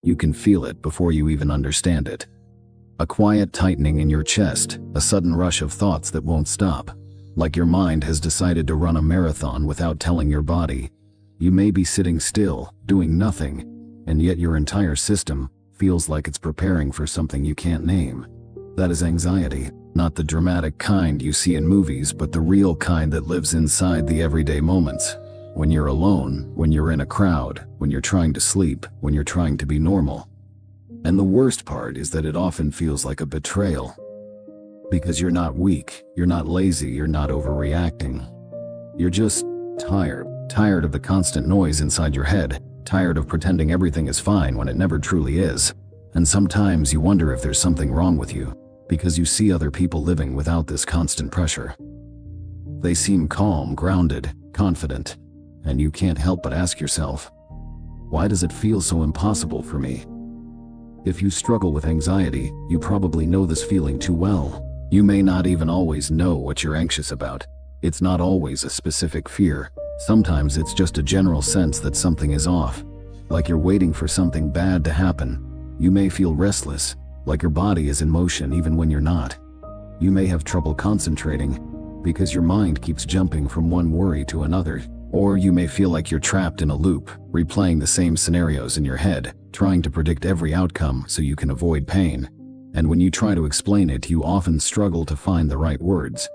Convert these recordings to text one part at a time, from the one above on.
You can feel it before you even understand it. A quiet tightening in your chest, a sudden rush of thoughts that won't stop. Like your mind has decided to run a marathon without telling your body. You may be sitting still, doing nothing, and yet your entire system feels like it's preparing for something you can't name. That is anxiety, not the dramatic kind you see in movies, but the real kind that lives inside the everyday moments. When you're alone, when you're in a crowd, when you're trying to sleep, when you're trying to be normal. And the worst part is that it often feels like a betrayal. Because you're not weak, you're not lazy, you're not overreacting. You're just tired of the constant noise inside your head, tired of pretending everything is fine when it never truly is. And sometimes you wonder if there's something wrong with you, because you see other people living without this constant pressure. They seem calm, grounded, confident, and you can't help but ask yourself, why does it feel so impossible for me? If you struggle with anxiety, you probably know this feeling too well. You may not even always know what you're anxious about. It's not always a specific fear. Sometimes it's just a general sense that something is off, like you're waiting for something bad to happen. You may feel restless, like your body is in motion even when you're not. You may have trouble concentrating, because your mind keeps jumping from one worry to another. Or you may feel like you're trapped in a loop, replaying the same scenarios in your head, trying to predict every outcome so you can avoid pain. And when you try to explain it, you often struggle to find the right words.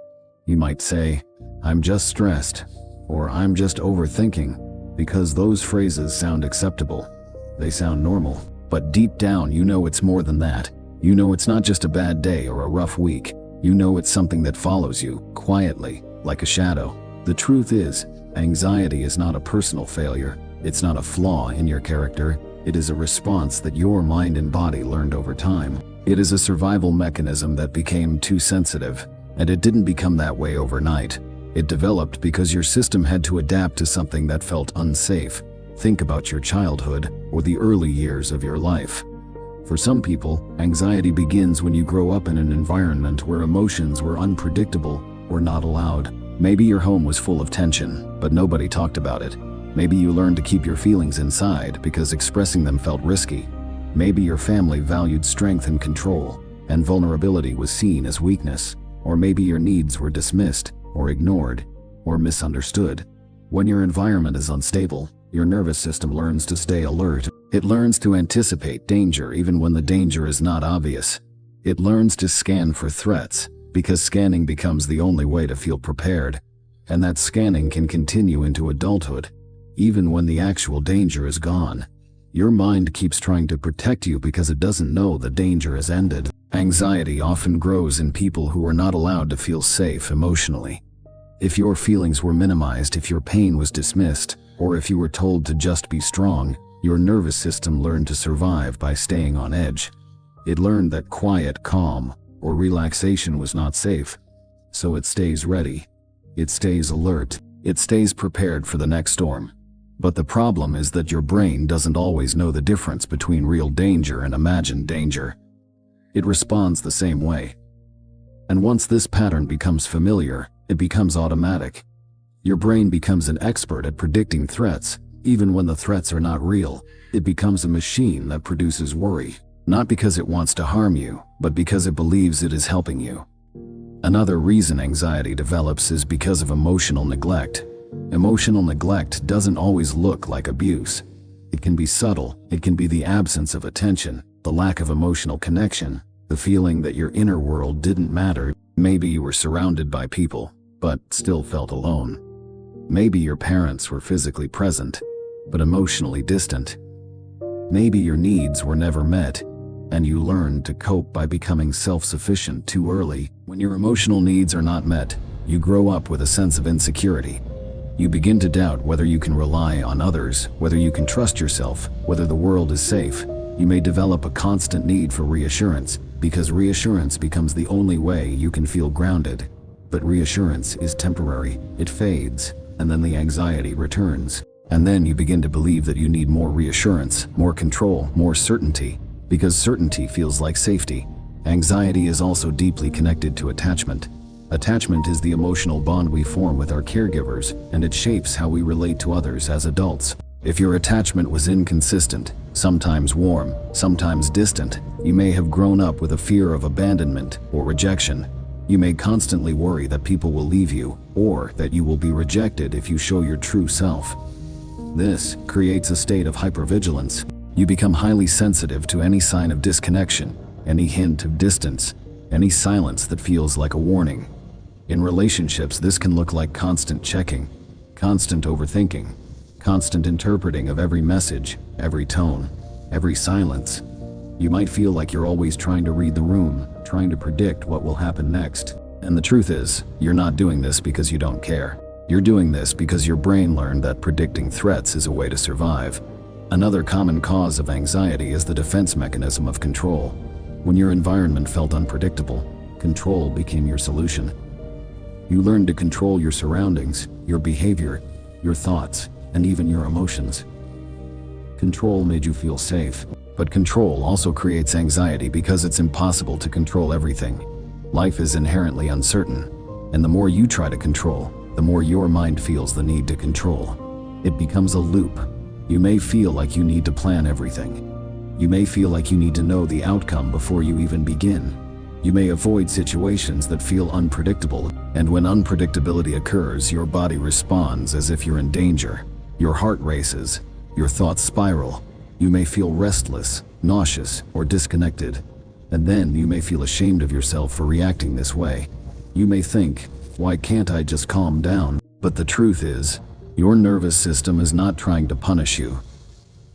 You might say, "I'm just stressed," or "I'm just overthinking," because those phrases sound acceptable. They sound normal. But deep down, you know it's more than that. You know it's not just a bad day or a rough week. You know it's something that follows you, quietly, like a shadow. The truth is, anxiety is not a personal failure. It's not a flaw in your character. It is a response that your mind and body learned over time. It is a survival mechanism that became too sensitive, and it didn't become that way overnight. It developed because your system had to adapt to something that felt unsafe. Think about your childhood or the early years of your life. For some people, anxiety begins when you grow up in an environment where emotions were unpredictable or not allowed. Maybe your home was full of tension, but nobody talked about it. Maybe you learned to keep your feelings inside because expressing them felt risky. Maybe your family valued strength and control, and vulnerability was seen as weakness. Or maybe your needs were dismissed, or ignored, or misunderstood. When your environment is unstable, your nervous system learns to stay alert. It learns to anticipate danger even when the danger is not obvious. It learns to scan for threats, because scanning becomes the only way to feel prepared. And that scanning can continue into adulthood, even when the actual danger is gone. Your mind keeps trying to protect you because it doesn't know the danger has ended. Anxiety often grows in people who are not allowed to feel safe emotionally. If your feelings were minimized, if your pain was dismissed, or if you were told to just be strong, your nervous system learned to survive by staying on edge. It learned that quiet, calm, or relaxation was not safe. So it stays ready. It stays alert. It stays prepared for the next storm. But the problem is that your brain doesn't always know the difference between real danger and imagined danger. It responds the same way. And once this pattern becomes familiar, it becomes automatic. Your brain becomes an expert at predicting threats, even when the threats are not real. It becomes a machine that produces worry, not because it wants to harm you, but because it believes it is helping you. Another reason anxiety develops is because of emotional neglect. Emotional neglect doesn't always look like abuse. It can be subtle. It can be the absence of attention, the lack of emotional connection, the feeling that your inner world didn't matter. Maybe you were surrounded by people, but still felt alone. Maybe your parents were physically present, but emotionally distant. Maybe your needs were never met, and you learned to cope by becoming self-sufficient too early. When your emotional needs are not met, you grow up with a sense of insecurity. You begin to doubt whether you can rely on others, whether you can trust yourself, whether the world is safe. You may develop a constant need for reassurance, because reassurance becomes the only way you can feel grounded. But reassurance is temporary. It fades, and then the anxiety returns. And then you begin to believe that you need more reassurance, more control, more certainty, because certainty feels like safety. Anxiety is also deeply connected to attachment. Attachment is the emotional bond we form with our caregivers, and it shapes how we relate to others as adults. If your attachment was inconsistent, sometimes warm, sometimes distant, you may have grown up with a fear of abandonment or rejection. You may constantly worry that people will leave you, or that you will be rejected if you show your true self. This creates a state of hypervigilance. You become highly sensitive to any sign of disconnection, any hint of distance, any silence that feels like a warning. In relationships, this can look like constant checking, constant overthinking, constant interpreting of every message, every tone, every silence. You might feel like you're always trying to read the room, trying to predict what will happen next. And the truth is, you're not doing this because you don't care. You're doing this because your brain learned that predicting threats is a way to survive. Another common cause of anxiety is the defense mechanism of control. When your environment felt unpredictable, control became your solution. You learned to control your surroundings, your behavior, your thoughts, and even your emotions. Control made you feel safe, but control also creates anxiety because it's impossible to control everything. Life is inherently uncertain, and the more you try to control, the more your mind feels the need to control. It becomes a loop. You may feel like you need to plan everything. You may feel like you need to know the outcome before you even begin. You may avoid situations that feel unpredictable, and when unpredictability occurs, your body responds as if you're in danger. Your heart races, your thoughts spiral. You may feel restless, nauseous, or disconnected. And then you may feel ashamed of yourself for reacting this way. You may think, why can't I just calm down? But the truth is, your nervous system is not trying to punish you.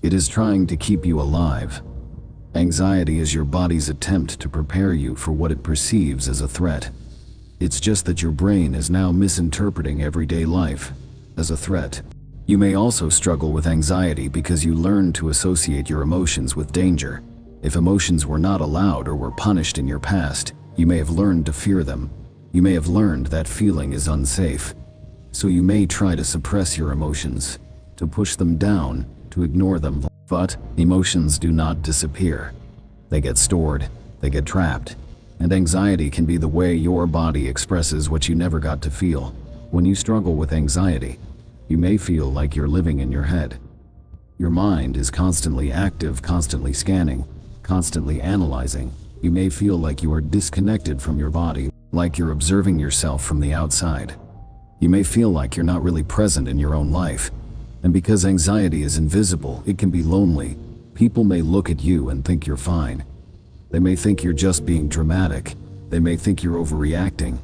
It is trying to keep you alive. Anxiety is your body's attempt to prepare you for what it perceives as a threat. It's just that your brain is now misinterpreting everyday life as a threat. You may also struggle with anxiety because you learn to associate your emotions with danger. If emotions were not allowed or were punished in your past, you may have learned to fear them. You may have learned that feeling is unsafe. So you may try to suppress your emotions, to push them down, to ignore them. But emotions do not disappear. They get stored, they get trapped. And anxiety can be the way your body expresses what you never got to feel. When you struggle with anxiety, you may feel like you're living in your head. Your mind is constantly active, constantly scanning, constantly analyzing. You may feel like you are disconnected from your body, like you're observing yourself from the outside. You may feel like you're not really present in your own life. And because anxiety is invisible, it can be lonely. People may look at you and think you're fine. They may think you're just being dramatic. They may think you're overreacting.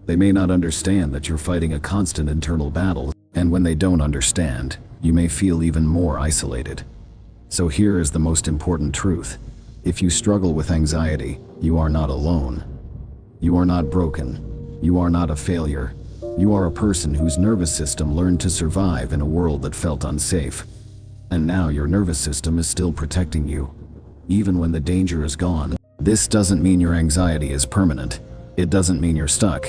They may not understand that you're fighting a constant internal battle. And when they don't understand, you may feel even more isolated. So here is the most important truth. If you struggle with anxiety, you are not alone. You are not broken. You are not a failure. You are a person whose nervous system learned to survive in a world that felt unsafe. And now your nervous system is still protecting you, even when the danger is gone. This doesn't mean your anxiety is permanent. It doesn't mean you're stuck.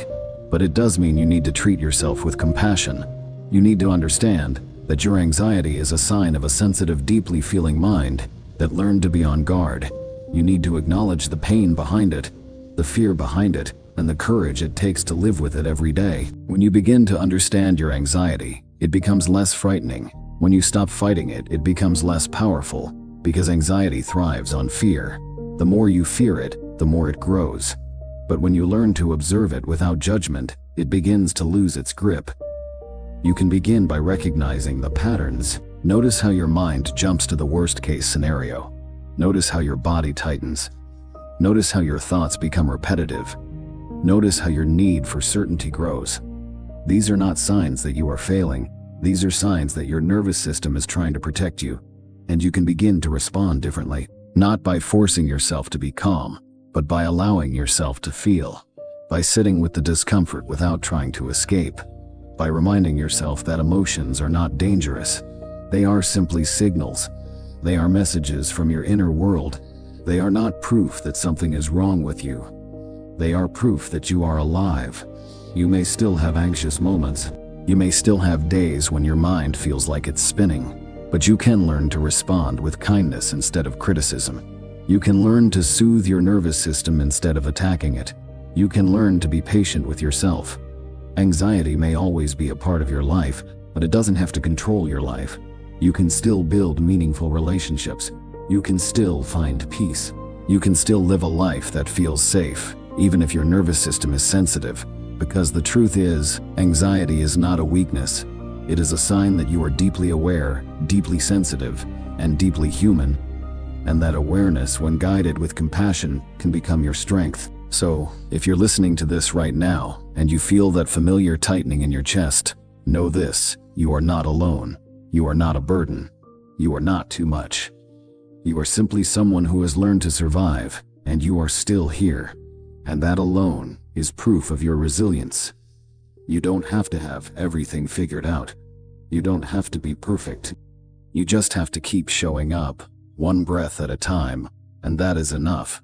But it does mean you need to treat yourself with compassion. You need to understand that your anxiety is a sign of a sensitive, deeply feeling mind that learned to be on guard. You need to acknowledge the pain behind it, the fear behind it, and the courage it takes to live with it every day. When you begin to understand your anxiety, it becomes less frightening. When you stop fighting it, it becomes less powerful, because anxiety thrives on fear. The more you fear it, the more it grows. But when you learn to observe it without judgment, it begins to lose its grip. You can begin by recognizing the patterns. Notice how your mind jumps to the worst-case scenario. Notice how your body tightens. Notice how your thoughts become repetitive. Notice how your need for certainty grows. These are not signs that you are failing. These are signs that your nervous system is trying to protect you. And you can begin to respond differently, not by forcing yourself to be calm, but by allowing yourself to feel, by sitting with the discomfort without trying to escape, by reminding yourself that emotions are not dangerous. They are simply signals. They are messages from your inner world. They are not proof that something is wrong with you. They are proof that you are alive. You may still have anxious moments. You may still have days when your mind feels like it's spinning, but you can learn to respond with kindness instead of criticism. You can learn to soothe your nervous system instead of attacking it. You can learn to be patient with yourself. Anxiety may always be a part of your life, but it doesn't have to control your life. You can still build meaningful relationships. You can still find peace. You can still live a life that feels safe, even if your nervous system is sensitive. Because the truth is, anxiety is not a weakness. It is a sign that you are deeply aware, deeply sensitive, and deeply human. And that awareness, when guided with compassion, can become your strength. So, if you're listening to this right now, and you feel that familiar tightening in your chest, know this: you are not alone. You are not a burden. You are not too much. You are simply someone who has learned to survive, and you are still here. And that alone is proof of your resilience. You don't have to have everything figured out. You don't have to be perfect. You just have to keep showing up, one breath at a time, and that is enough.